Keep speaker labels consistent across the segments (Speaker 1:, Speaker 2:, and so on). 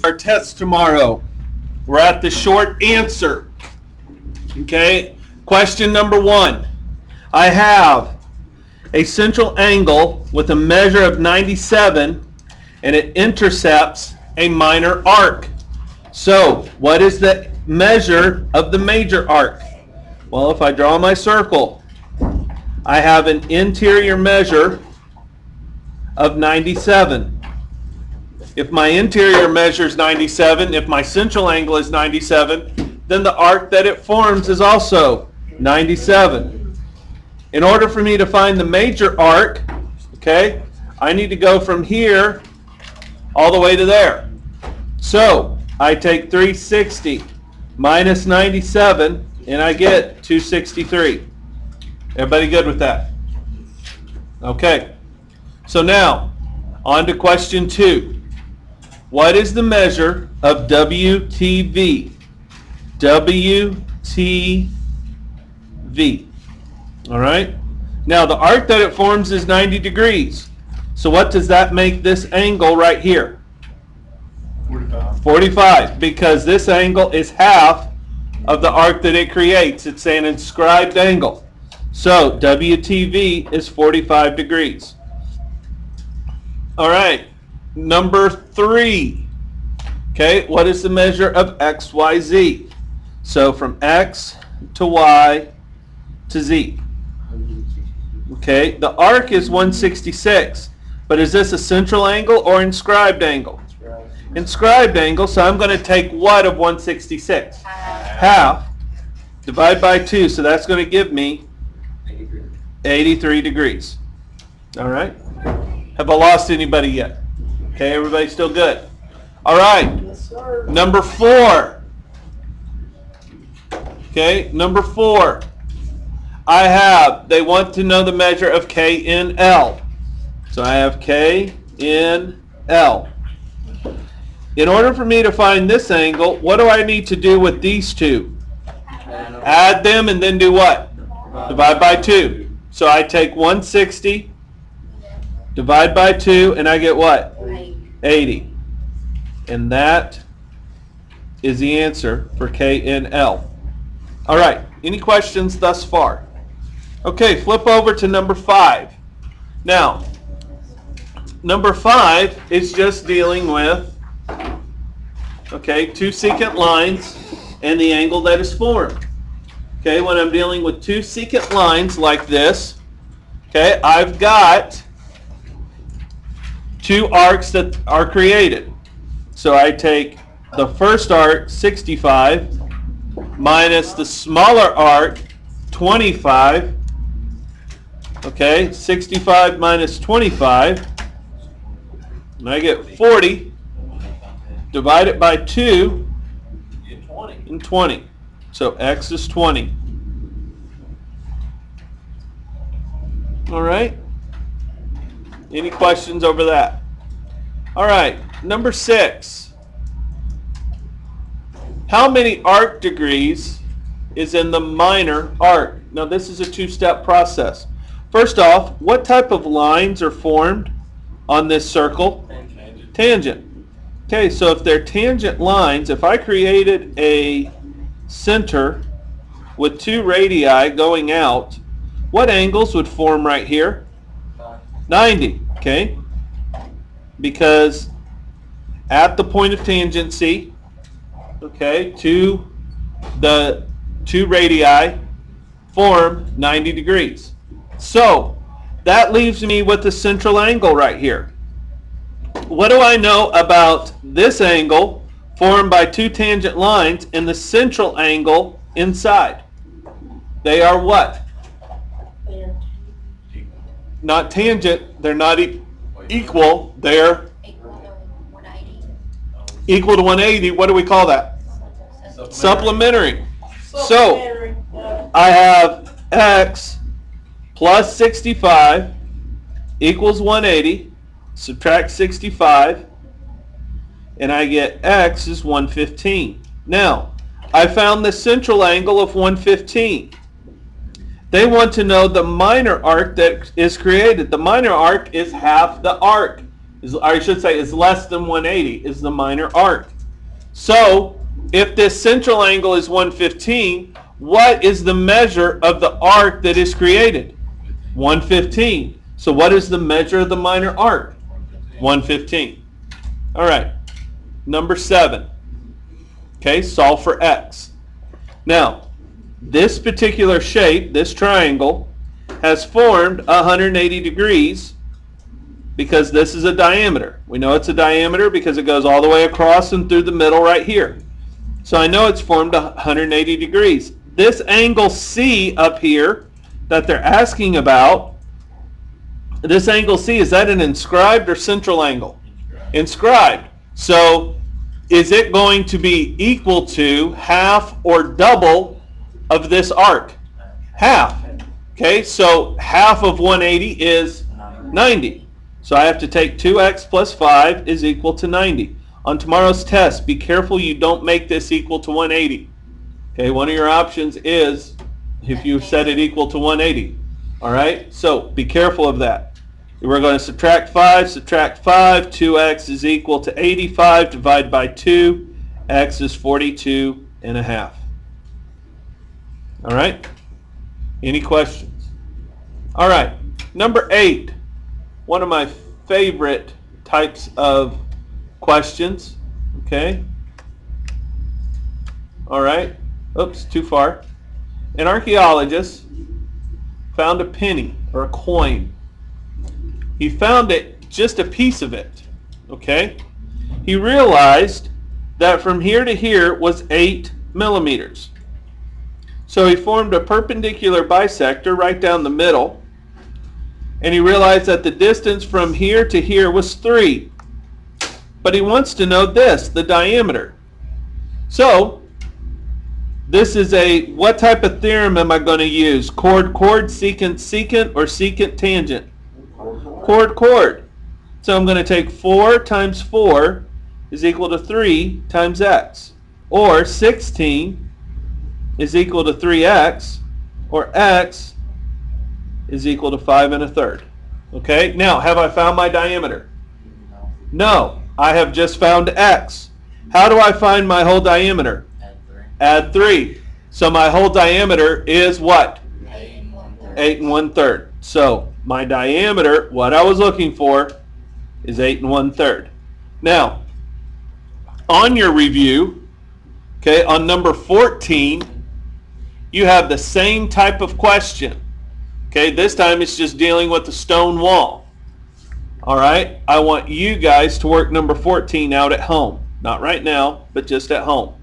Speaker 1: our test tomorrow. We're at the short answer. Okay, question number 1. I have a central angle with a measure of 97 and it intercepts a minor arc. So, what is the measure of the major arc? Well, if I draw my circle, I have an interior measure of 97. If my interior measures 97, if my central angle is 97, then the arc that it forms is also 97. In order for me to find the major arc, okay, I need to go from here all the way to there. So I take 360 minus 97 and I get 263. Everybody good with that? Okay. So now, on to question 2. What is the measure of WTV? WTV. All right? Now, the arc that it forms is 90 degrees. So what does that make this angle right here?
Speaker 2: 45.
Speaker 1: 45, because this angle is half of the arc that it creates. It's an inscribed angle. So WTV is 45 degrees. All right. Number 3. Okay, what is the measure of XYZ? So from X to Y to Z. Okay, the arc is 166. But is this a central angle or inscribed angle? Inscribed angle, so I'm going to take what of 166? Half. Divide by 2, so that's going to give me 83 degrees. All right? Have I lost anybody yet? Okay, everybody still good? All right.
Speaker 3: Yes, sir.
Speaker 1: Number 4. Okay, number 4. They want to know the measure of K in L. So I have K in L. In order for me to find this angle, what do I need to do with these two? Add them and then do what? Divide by 2. So I take 160, divide by 2, and I get what? 80. And that is the answer for K in L. All right, any questions thus far? Okay, flip over to number 5. Now, number 5 is just dealing with, okay, 2 secant lines and the angle that is formed. Okay, when I'm dealing with 2 secant lines like this, okay, I've got 2 arcs that are created. So I take the first arc, 65, minus the smaller arc, 25. Okay, 65 minus 25. And I get 40. Divide it by 2. And 20. So X is 20. All right. Any questions over that? All right, number 6. How many arc degrees is in the minor arc? Now this is a 2-step process. First off, what type of lines are formed on this circle? Tangent. Okay, so if they're tangent lines, if I created a center with 2 radii going out, what angles would form right here? 90, okay? Because at the point of tangency, okay, to the 2 radii form 90 degrees. So that leaves me with the central angle right here. What do I know about this angle formed by 2 tangent lines and the central angle inside? They are what? Not tangent, they're not equal, they're equal to 180. What do we call that? Supplementary. So I have X plus 65 equals 180. Subtract 65 and I get X is 115. Now, I found the central angle of 115. They want to know the minor arc that is created. The minor arc is half the arc. or I should say is less than 180, is the minor arc. So if this central angle is 115, what is the measure of the arc that is created? 115. So what is the measure of the minor arc? 115. All right. Number 7. Okay, solve for x. Now, this particular shape, this triangle, has formed 180 degrees because this is a diameter. We know it's a diameter because it goes all the way across and through the middle right here. So I know it's formed 180 degrees. This angle C up here that they're asking about, this angle C, is that an inscribed or central angle? Inscribed. So is it going to be equal to half or double of this arc? Half. Okay, so half of 180 is 90. So I have to take 2x plus 5 is equal to 90. On tomorrow's test, be careful you don't make this equal to 180. Okay, one of your options is if you set it equal to 180. All right, so be careful of that. We're going to subtract 5, 2x is equal to 85, divide by 2, x is 42 and a half. All right, any questions? All right, number 8, one of my favorite types of questions, okay? All right, oops, too far. An archaeologist found a penny or a coin. He found it, just a piece of it, okay? He realized that from here to here was 8 millimeters. So he formed a perpendicular bisector right down the middle, and he realized that the distance from here to here was 3. But he wants to know this, the diameter. So this is what type of theorem am I going to use? Chord, secant, secant, or secant, tangent? Chord. So I'm going to take 4 times 4 is equal to 3 times x. Or 16 is equal to 3x. Or x is equal to 5 1/3. Okay, now have I found my diameter? No, I have just found x. How do I find my whole diameter? Add 3. So my whole diameter is what? 8 1/3. So my diameter, what I was looking for, is 8 1/3. Now, on your review, okay, on number 14, you have the same type of question. Okay, this time it's just dealing with the stone wall. All right, I want you guys to work number 14 out at home. Not right now, but just at home.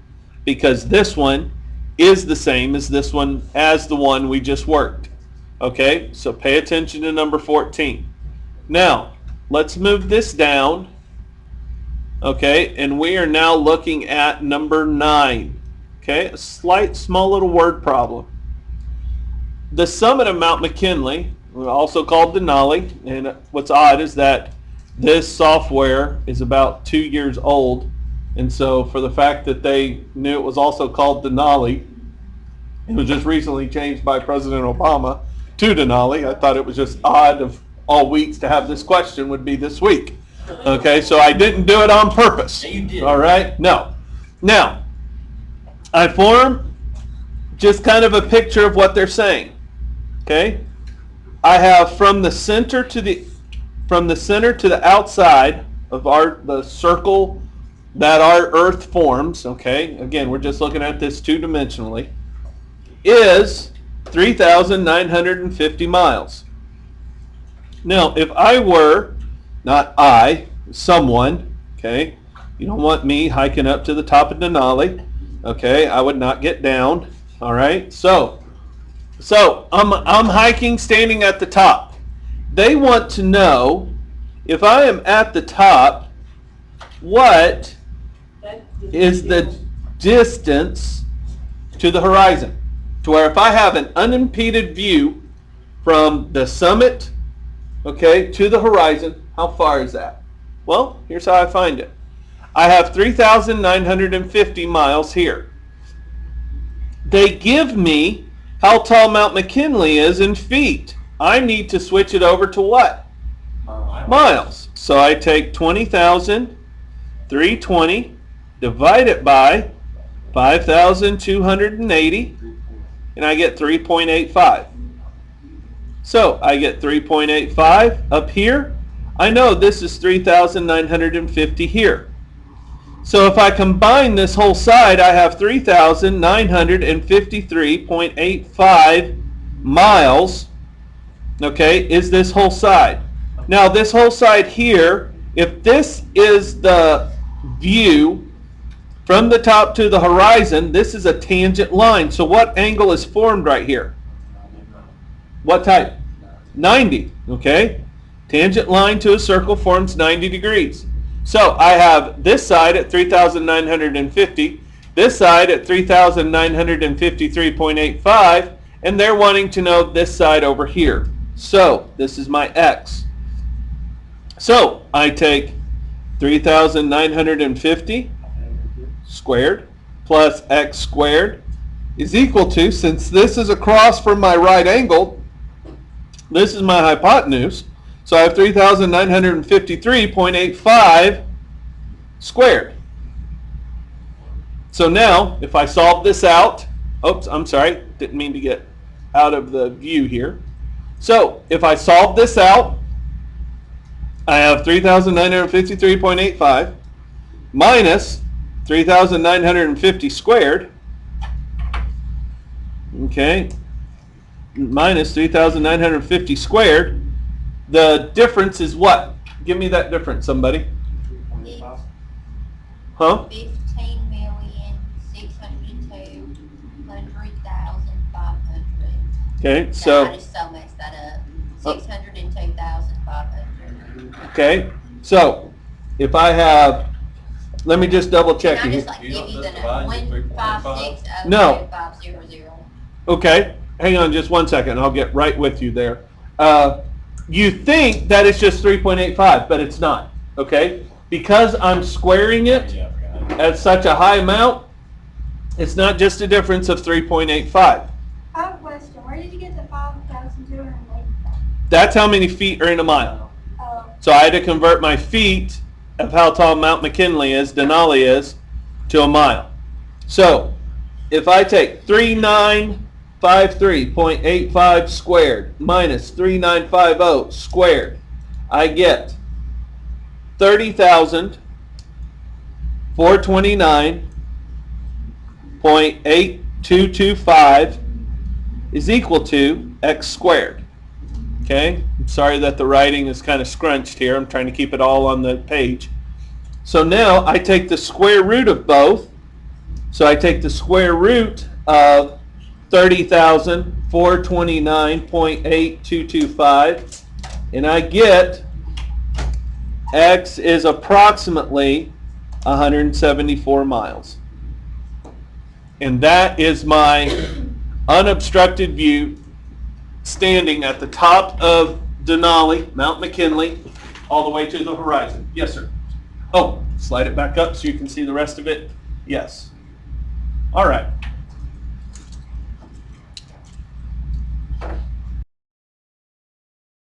Speaker 1: Because this one is the same as this one, as the one we just worked. Okay, so pay attention to number 14. Now, let's move this down. Okay, and we are now looking at number 9. Okay, a small little word problem. The summit of Mount McKinley, also called Denali, and what's odd is that this software is about 2 years old, and so for the fact that they knew it was also called Denali, it was just recently changed by President Obama to Denali. I thought it was just odd of all weeks to have this question would be this week. Okay, so I didn't do it on purpose.
Speaker 3: You did.
Speaker 1: All right, no. Now, I form just kind of a picture of what they're saying. Okay, I have from the center to the outside of the circle that our Earth forms. Okay, again, we're just looking at this 2-dimensionally. Is 3,950 miles. Now, if I were, not I, someone, okay, you don't want me hiking up to the top of Denali, okay, I would not get down, all right, so I'm hiking, standing at the top. They want to know, if I am at the top, what is the distance to the horizon? To where if I have an unimpeded view from the summit, okay, to the horizon, how far is that? Well, here's how I find it. I have 3,950 miles here. They give me how tall Mount McKinley is in feet. I need to switch it over to what? Miles. So I take 20,320, divide it by 5,280, and I get 3.85. So I get 3.85 up here. I know this is 3,950 here. So if I combine this whole side, I have 3,953.85 miles, okay, is this whole side. Now this whole side here, if this is the view from the top to the horizon, this is a tangent line. So what angle is formed right here? What type? 90, okay? Tangent line to a circle forms 90 degrees. So I have this side at 3,950, this side at 3,953.85, and they're wanting to know this side over here. So this is my x. So I take 3,950 squared plus x squared is equal to, since this is across from my right angle, this is my hypotenuse, so I have 3,953.85 squared. So now, if I solve this out, oops, I'm sorry, didn't mean to get out of the view here. So if I solve this out, I have 3,953.85 minus 3,950 squared, okay, minus 3,950 squared. The difference is what? Give me that difference, somebody. Huh?
Speaker 3: 15,602,500.
Speaker 1: Okay,
Speaker 3: No,
Speaker 1: so,
Speaker 3: I just so messed that up. 602,500.
Speaker 1: okay, so if I have, let me just double check
Speaker 3: Can I
Speaker 1: you.
Speaker 3: just like
Speaker 2: You
Speaker 3: give
Speaker 2: don't
Speaker 3: you
Speaker 2: just
Speaker 3: the
Speaker 2: divide your
Speaker 3: 156,02500?
Speaker 1: No. Okay, hang on just 1 second. I'll get right with you there. You think that it's just 3.85, but it's not. Okay, because I'm squaring it at such a high amount, it's not just a difference of 3.85.
Speaker 4: I have a question. Where did you get the 5,285?
Speaker 1: That's how many feet are in a mile. So I had to convert my feet of how tall Mount McKinley is, Denali is, to a mile. So if I take 3953.85 squared minus 3950 squared, I get 30,429.8225 is equal to x squared. Okay, I'm sorry that the writing is kind of scrunched here. I'm trying to keep it all on the page. So now I take the square root of both. So I take the square root of 30,429.8225, and I get x is approximately 174 miles. And that is my unobstructed view standing at the top of Denali, Mount McKinley, all the way to the horizon. Yes, sir. Oh, slide it back up so you can see the rest of it. Yes. All right.